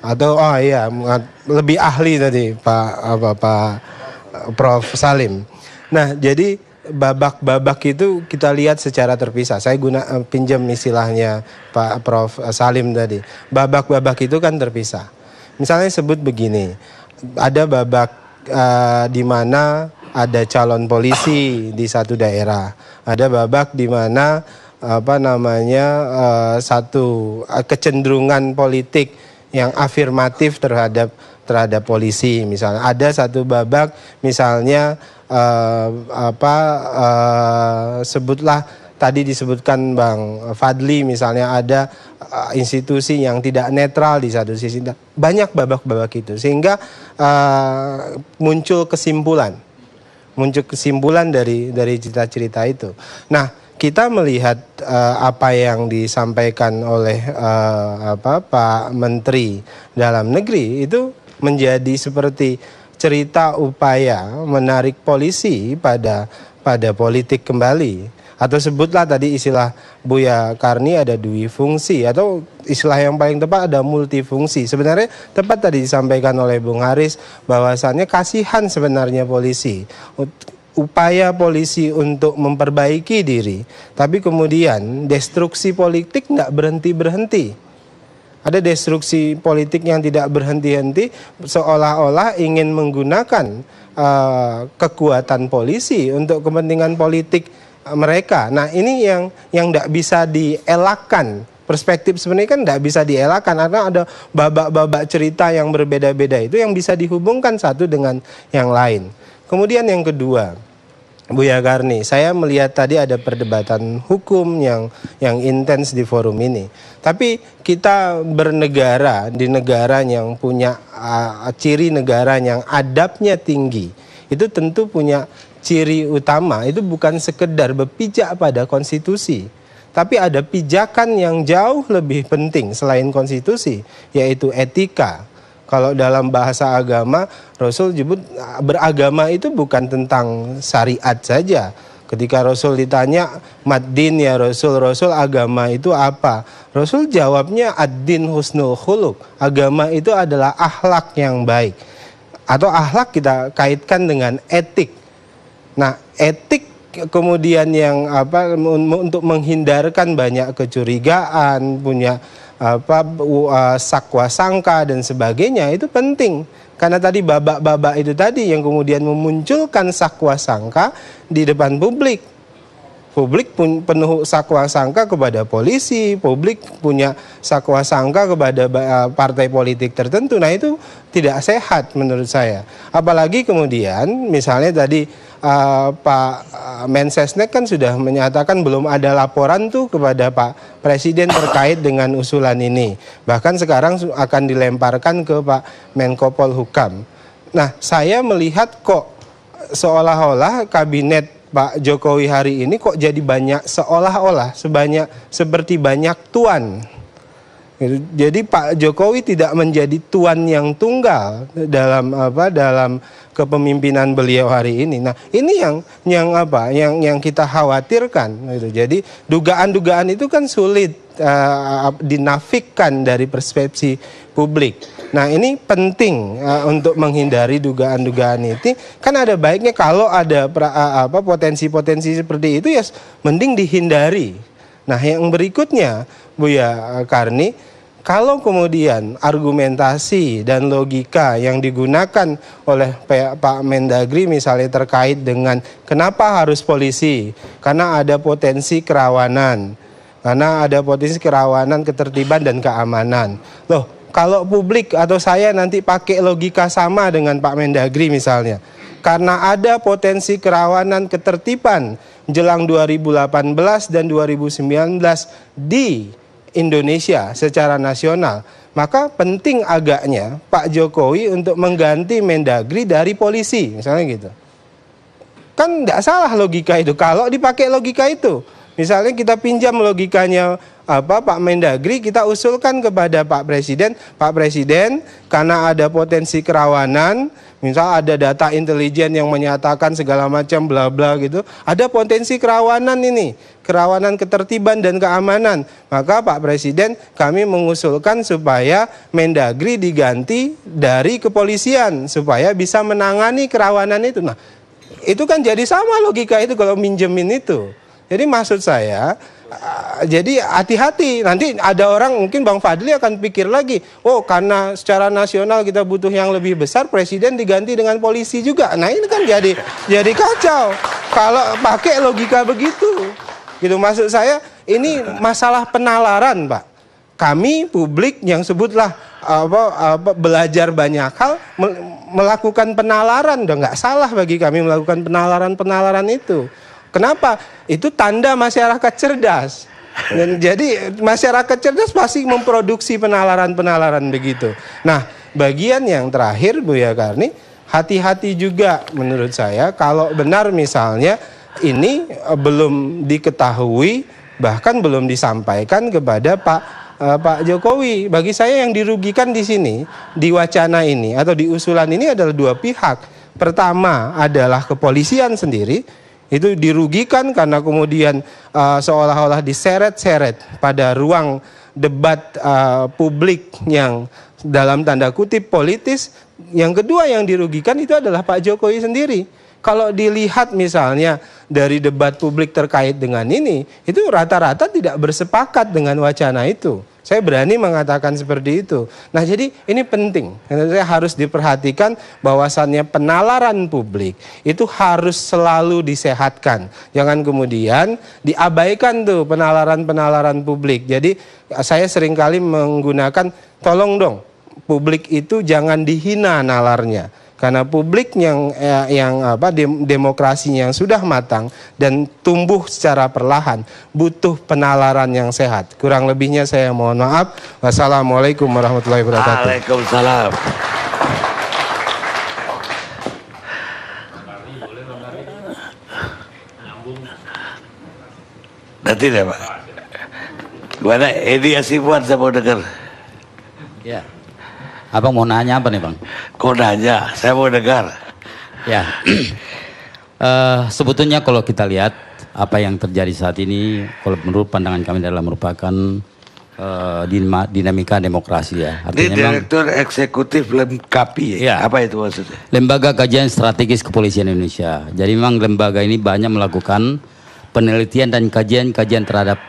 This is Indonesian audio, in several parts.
Atau oh iya, lebih ahli tadi Pak Prof Salim. Nah, jadi babak-babak itu kita lihat secara terpisah. Saya pinjam istilahnya Pak Prof Salim tadi. Babak-babak itu kan terpisah. Misalnya sebut begini, ada babak di mana ada calon polisi di satu daerah. Ada babak di mana satu kecenderungan politik yang afirmatif terhadap polisi. Misalnya ada satu babak, misalnya sebutlah tadi disebutkan Bang Fadli, misalnya ada institusi yang tidak netral di satu sisi. Banyak babak-babak itu sehingga muncul kesimpulan dari cerita-cerita itu. Nah, kita melihat apa yang disampaikan oleh Pak Menteri Dalam Negeri itu menjadi seperti cerita upaya menarik polisi pada politik kembali. Atau sebutlah tadi istilah Buya Karni ada fungsi, atau istilah yang paling tepat ada multifungsi. Sebenarnya tepat tadi disampaikan oleh Bung Haris bahwasannya kasihan sebenarnya polisi. Upaya polisi untuk memperbaiki diri, tapi kemudian destruksi politik tidak berhenti-berhenti. Ada destruksi politik yang tidak berhenti-henti, seolah-olah ingin menggunakan kekuatan polisi untuk kepentingan politik mereka. Nah, ini yang tidak bisa dielakkan. Perspektif sebenarnya kan tidak bisa dielakkan karena ada babak-babak cerita yang berbeda-beda itu yang bisa dihubungkan satu dengan yang lain. Kemudian yang kedua, Buya Karni, saya melihat tadi ada perdebatan hukum yang intens di forum ini. Tapi kita bernegara di negara yang punya ciri negara yang adabnya tinggi, itu tentu punya ciri utama, itu bukan sekedar berpijak pada konstitusi, tapi ada pijakan yang jauh lebih penting selain konstitusi, yaitu etika. Kalau dalam bahasa agama, Rasul menyebut beragama itu bukan tentang syariat saja. Ketika Rasul ditanya, "Mad-din ya Rasul, agama itu apa?" Rasul jawabnya, "Ad-din husnul khuluq." Agama itu adalah akhlak yang baik. Atau akhlak kita kaitkan dengan etik. Nah, etik kemudian yang untuk menghindarkan banyak kecurigaan, punya sakwa sangka dan sebagainya, itu penting. Karena tadi babak-babak itu tadi yang kemudian memunculkan sakwa sangka di depan publik. Publik penuh sakwa sangka kepada polisi, publik punya sakwa sangka kepada partai politik tertentu. Nah, itu tidak sehat menurut saya. Apalagi kemudian misalnya tadi Pak Mensesnek kan sudah menyatakan belum ada laporan tuh kepada Pak Presiden terkait dengan usulan ini. Bahkan sekarang akan dilemparkan ke Pak Menko Polhukam. Nah, saya melihat kok seolah-olah kabinet Pak Jokowi hari ini kok jadi banyak seolah-olah seperti banyak tuan. Jadi Pak Jokowi tidak menjadi tuan yang tunggal dalam kepemimpinan beliau hari ini. Nah, ini yang kita khawatirkan gitu. Jadi dugaan-dugaan itu kan sulit dinafikkan dari persepsi publik. Nah, ini penting untuk menghindari dugaan-dugaan itu. Kan ada baiknya kalau ada potensi-potensi seperti itu ya mending dihindari. Nah, yang berikutnya Buya Karni, kalau kemudian argumentasi dan logika yang digunakan oleh Pak Mendagri misalnya terkait dengan kenapa harus polisi, karena ada potensi kerawanan, ketertiban dan keamanan. Loh, kalau publik atau saya nanti pakai logika sama dengan Pak Mendagri misalnya, karena ada potensi kerawanan ketertiban jelang 2018 dan 2019 di Indonesia secara nasional, maka penting agaknya Pak Jokowi untuk mengganti Mendagri dari polisi, misalnya gitu. Kan tidak salah logika itu kalau dipakai logika itu. Misalnya kita pinjam logikanya Pak Mendagri, kita usulkan kepada Pak Presiden karena ada potensi kerawanan, misal ada data intelijen yang menyatakan segala macam bla bla gitu, ada potensi kerawanan ini, kerawanan ketertiban dan keamanan. Maka Pak Presiden, kami mengusulkan supaya Mendagri diganti dari kepolisian supaya bisa menangani kerawanan itu. Nah, itu kan jadi sama logika itu kalau minjemin itu. Jadi maksud saya, jadi hati-hati. Nanti ada orang, mungkin Bang Fadli akan pikir lagi, oh karena secara nasional kita butuh yang lebih besar, presiden diganti dengan polisi juga. Nah ini kan jadi kacau kalau pakai logika begitu. Gitu, maksud saya ini masalah penalaran, Pak. Kami publik yang sebutlah belajar banyak hal, melakukan penalaran, udah nggak salah bagi kami melakukan penalaran itu. Kenapa? Itu tanda masyarakat cerdas. Dan jadi masyarakat cerdas pasti memproduksi penalaran begitu. Nah, bagian yang terakhir Bu Ya Karni, hati-hati juga menurut saya kalau benar misalnya ini belum diketahui, bahkan belum disampaikan kepada Pak Jokowi. Bagi saya yang dirugikan di sini, di wacana ini atau di usulan ini adalah dua pihak. Pertama adalah kepolisian sendiri, itu dirugikan karena kemudian seolah-olah diseret-seret pada ruang debat publik yang dalam tanda kutip politis. Yang kedua yang dirugikan itu adalah Pak Jokowi sendiri. Kalau dilihat misalnya dari debat publik terkait dengan ini, itu rata-rata tidak bersepakat dengan wacana itu. Saya berani mengatakan seperti itu. Nah jadi ini penting, saya harus diperhatikan bahwasannya penalaran publik itu harus selalu disehatkan. Jangan kemudian diabaikan tuh penalaran publik. Jadi saya seringkali menggunakan tolong dong, publik itu jangan dihina nalarnya. Karena publik yang demokrasinya yang sudah matang dan tumbuh secara perlahan butuh penalaran yang sehat. Kurang lebihnya saya mohon maaf. Wassalamualaikum warahmatullahi wabarakatuh. Waalaikumsalam. Nanti deh Pak. Gimana Edi Asifuan saya mau dengar. Ya. Abang mau nanya apa nih Bang? Kau nanya, saya mau dengar. Ya, sebetulnya kalau kita lihat apa yang terjadi saat ini, kalau menurut pandangan kami adalah merupakan dinamika demokrasi ya. Artinya ini Direktur Eksekutif Lemkapi ya? Apa itu maksudnya? Lembaga Kajian Strategis Kepolisian Indonesia. Jadi memang lembaga ini banyak melakukan penelitian dan kajian-kajian terhadap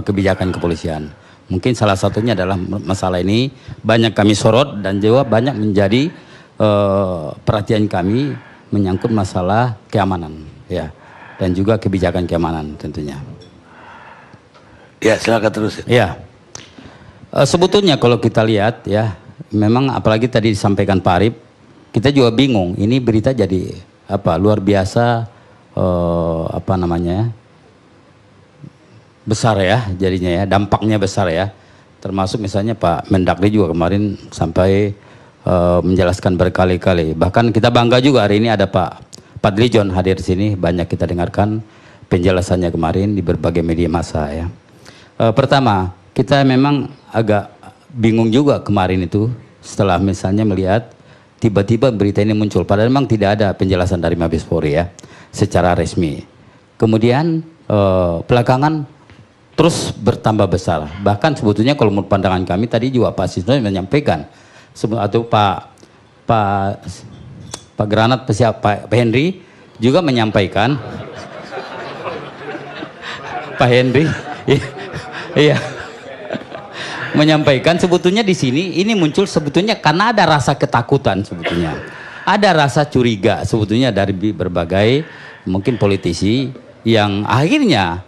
kebijakan kepolisian. Mungkin salah satunya adalah masalah ini banyak kami sorot dan juga banyak menjadi perhatian kami menyangkut masalah keamanan ya, dan juga kebijakan keamanan tentunya. Ya silakan terus. Ya, sebetulnya kalau kita lihat ya, memang apalagi tadi disampaikan Pak Arif, kita juga bingung ini berita jadi luar biasa besar ya jadinya ya, dampaknya besar ya, termasuk misalnya Pak Mendagri juga kemarin sampai menjelaskan berkali-kali. Bahkan kita bangga juga hari ini ada Pak Fadli John hadir di sini, banyak kita dengarkan penjelasannya kemarin di berbagai media massa ya. Pertama, kita memang agak bingung juga kemarin itu setelah misalnya melihat tiba-tiba berita ini muncul, padahal memang tidak ada penjelasan dari Mabes Polri ya secara resmi. Kemudian belakangan terus bertambah besar. Bahkan sebetulnya kalau menurut pandangan kami tadi juga Pak Sisno menyampaikan atau Pak Granat, Pak Henry juga menyampaikan. Pak Henry, iya, menyampaikan sebetulnya di sini ini muncul sebetulnya karena ada rasa ketakutan sebetulnya, ada rasa curiga sebetulnya dari berbagai mungkin politisi yang akhirnya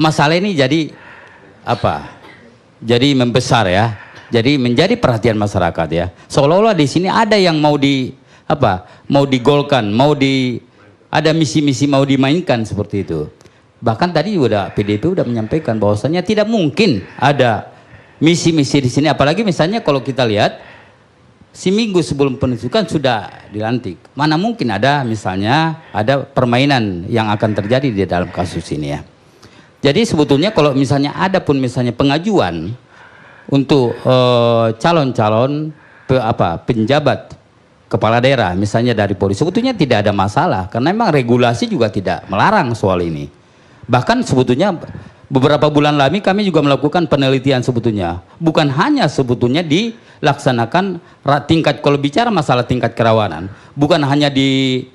masalah ini jadi jadi membesar ya, jadi menjadi perhatian masyarakat ya. Seolah-olah di sini ada yang mau digolkan, ada misi-misi mau dimainkan seperti itu. Bahkan tadi juga PDIP udah menyampaikan bahwasanya tidak mungkin ada misi-misi di sini. Apalagi misalnya kalau kita lihat seminggu sebelum penunjukan sudah dilantik. Mana mungkin ada misalnya ada permainan yang akan terjadi di dalam kasus ini ya. Jadi sebetulnya kalau misalnya ada pun misalnya pengajuan untuk calon-calon penjabat kepala daerah misalnya dari Polri, sebetulnya tidak ada masalah karena memang regulasi juga tidak melarang soal ini. Bahkan sebetulnya beberapa bulan lalu kami juga melakukan penelitian sebetulnya, bukan hanya sebetulnya dilaksanakan tingkat, kalau bicara masalah tingkat kerawanan, bukan hanya di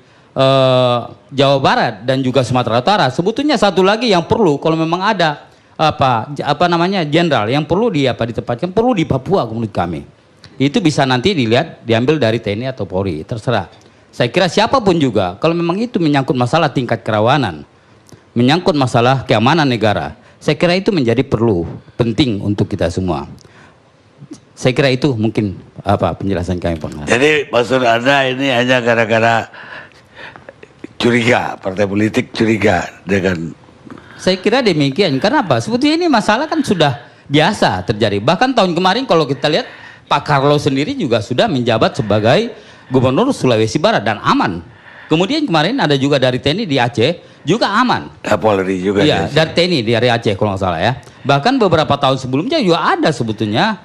Jawa Barat dan juga Sumatera Utara. Sebetulnya satu lagi yang perlu, kalau memang ada jenderal yang perlu ditempatkan, perlu di Papua menurut kami. Itu bisa nanti diambil dari TNI atau Polri, terserah. Saya kira siapapun juga, kalau memang itu menyangkut masalah tingkat kerawanan, menyangkut masalah keamanan negara, saya kira itu menjadi penting untuk kita semua. Saya kira itu mungkin penjelasan kami, Pak. Jadi maksud Anda ini hanya gara-gara curiga, partai politik curiga dengan... Saya kira demikian. Kenapa? Sebetulnya ini masalah kan sudah biasa terjadi. Bahkan tahun kemarin kalau kita lihat, Pak Carlo sendiri juga sudah menjabat sebagai Gubernur Sulawesi Barat dan aman. Kemudian kemarin ada juga dari TNI di Aceh juga aman. Polri juga. Iya, dari TNI dari Aceh kalau nggak salah ya. Bahkan beberapa tahun sebelumnya juga ada sebetulnya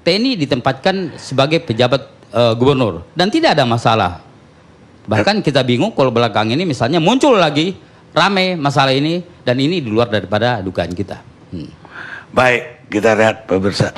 TNI ditempatkan sebagai pejabat gubernur dan tidak ada masalah. Bahkan kita bingung kalau belakang ini misalnya muncul lagi rame masalah ini dan ini di luar daripada dugaan kita. Baik, kita lihat pemirsa.